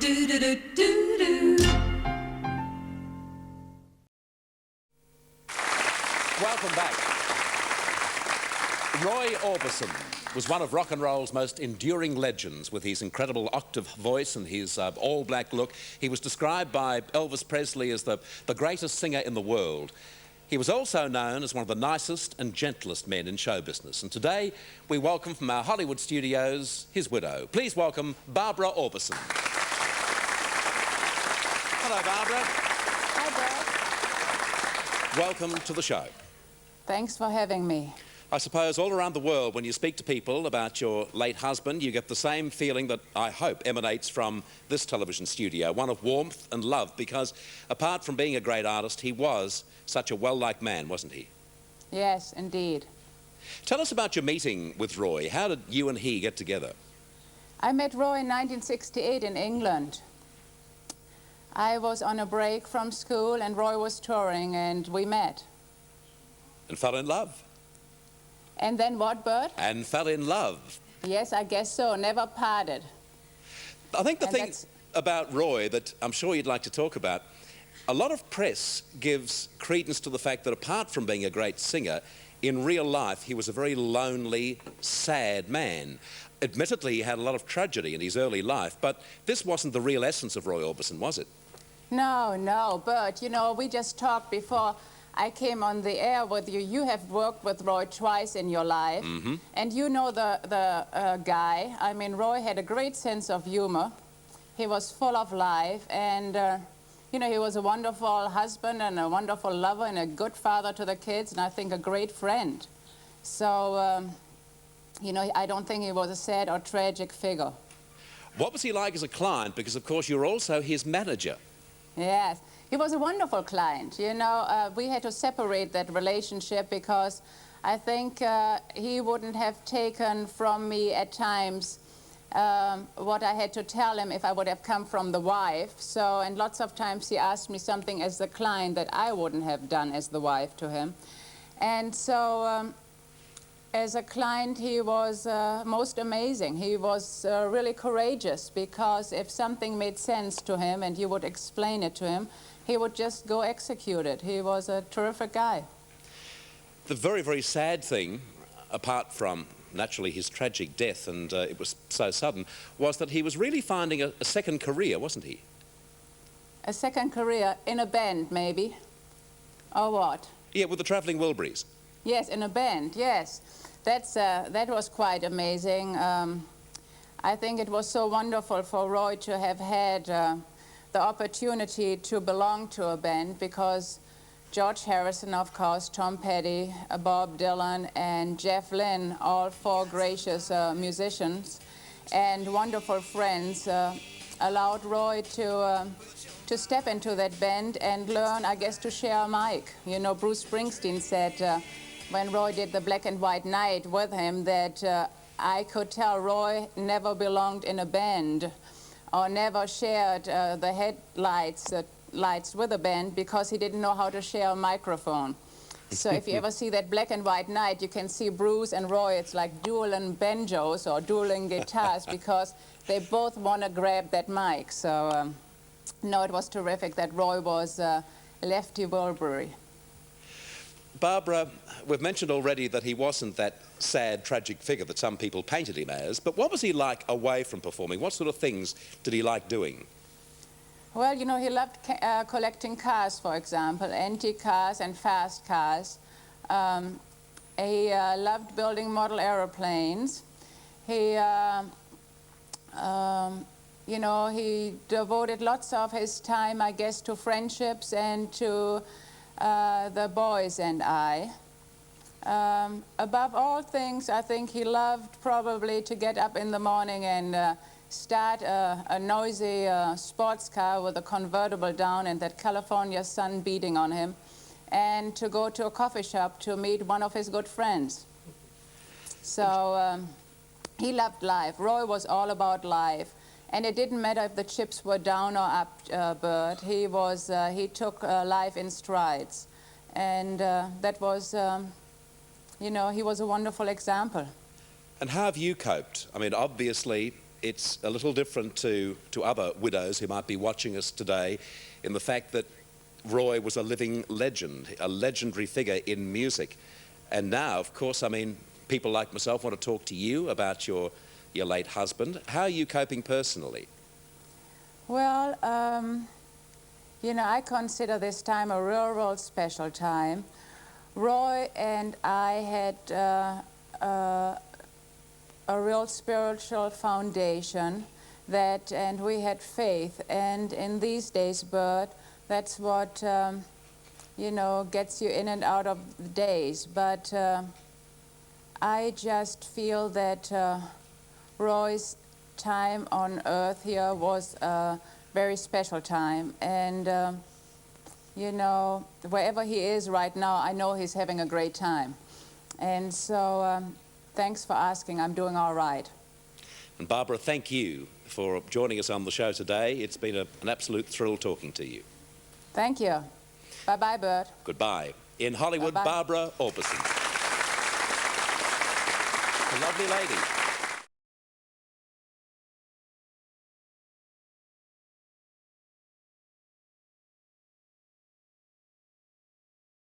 Welcome back. Roy Orbison was one of rock and roll's most enduring legends with his incredible octave voice and his all-black look. He was described by Elvis Presley as the greatest singer in the world. He was also known as one of the nicest and gentlest men in show business. And today, we welcome from our Hollywood studios his widow. Please welcome Barbara Orbison. Hello, Barbara. Hi, Bert. Welcome to the show. Thanks for having me. I suppose all around the world, when you speak to people about your late husband, you get the same feeling that I hope emanates from this television studio, one of warmth and love, because apart from being a great artist, he was such a well-liked man, wasn't he? Yes, indeed. Tell us about your meeting with Roy. How did you and he get together? I met Roy in 1968 in England. I was on a break from school and Roy was touring and we met. And fell in love? And then what, Bert? And fell in love. Yes, I guess so. Never parted. I think the thing about Roy that I'm sure you'd like to talk about, a lot of press gives credence to the fact that apart from being a great singer, in real life he was a very lonely, sad man. Admittedly, he had a lot of tragedy in his early life, but this wasn't the real essence of Roy Orbison, was it? No, no, Bert, you know, we just talked before I came on the air with you. You have worked with Roy twice in your life, and you know the guy. I mean, Roy had a great sense of humor. He was full of life, and you know, he was a wonderful husband and a wonderful lover and a good father to the kids, and I think a great friend. So, you know, I don't think he was a sad or tragic figure. What was he like as a client? Because, of course, you're also his manager. Yes. He was a wonderful client. You know, we had to separate that relationship because I think he wouldn't have taken from me at times what I had to tell him if I would have come from the wife. So, and lots of times he asked me something as the client that I wouldn't have done as the wife to him. And so, as a client, he was most amazing. He was really courageous because if something made sense to him and you would explain it to him, he would just go execute it. He was a terrific guy. The very, very sad thing, apart from naturally his tragic death, and it was so sudden, was that he was really finding a second career, wasn't he? A second career in a band, maybe? Or what? Yeah, with the Traveling Wilburys. Yes, in a band, yes. That was quite amazing. I think it was so wonderful for Roy to have had the opportunity to belong to a band because George Harrison, of course, Tom Petty, Bob Dylan, and Jeff Lynne, all four gracious musicians and wonderful friends, allowed Roy to step into that band and learn, I guess, to share a mic. You know, Bruce Springsteen said when Roy did the Black and White Night with him that I could tell Roy never belonged in a band or never shared the headlights lights with a band because he didn't know how to share a microphone. So if you ever see that Black and White Night, you can see Bruce and Roy, it's like dueling banjos or dueling guitars because they both want to grab that mic. So no, it was terrific that Roy was Lefty Wilbury. Barbara, we've mentioned already that he wasn't that sad, tragic figure that some people painted him as, but what was he like away from performing? What sort of things did he like doing? Well, you know, he loved collecting cars, for example, antique cars and fast cars. He loved building model aeroplanes. He, you know, he devoted lots of his time, I guess, to friendships and to the boys and I. Above all things, I think he loved probably to get up in the morning and start a noisy sports car with a convertible down and that California sun beating on him, and to go to a coffee shop to meet one of his good friends. So he loved life. Roy was all about life. And it didn't matter if the chips were down or up, Bert. He took life in strides. And that was, you know, he was a wonderful example. And how have you coped? I mean, obviously, it's a little different to other widows who might be watching us today in the fact that Roy was a living legend, a legendary figure in music. And now, of course, I mean, people like myself want to talk to you about your late husband. How are you coping personally? Well, you know, I consider this time a real special time. Roy and I had a real spiritual foundation and we had faith. And in these days, Bert, that's what, you know, gets you in and out of the days. But I just feel that Roy's time on earth here was a very special time. And, you know, wherever he is right now, I know he's having a great time. And so thanks for asking. I'm doing all right. And Barbara, thank you for joining us on the show today. It's been an absolute thrill talking to you. Thank you. Bye-bye, Bert. Goodbye. In Hollywood, Bye-bye. Barbara Orbison. A lovely lady.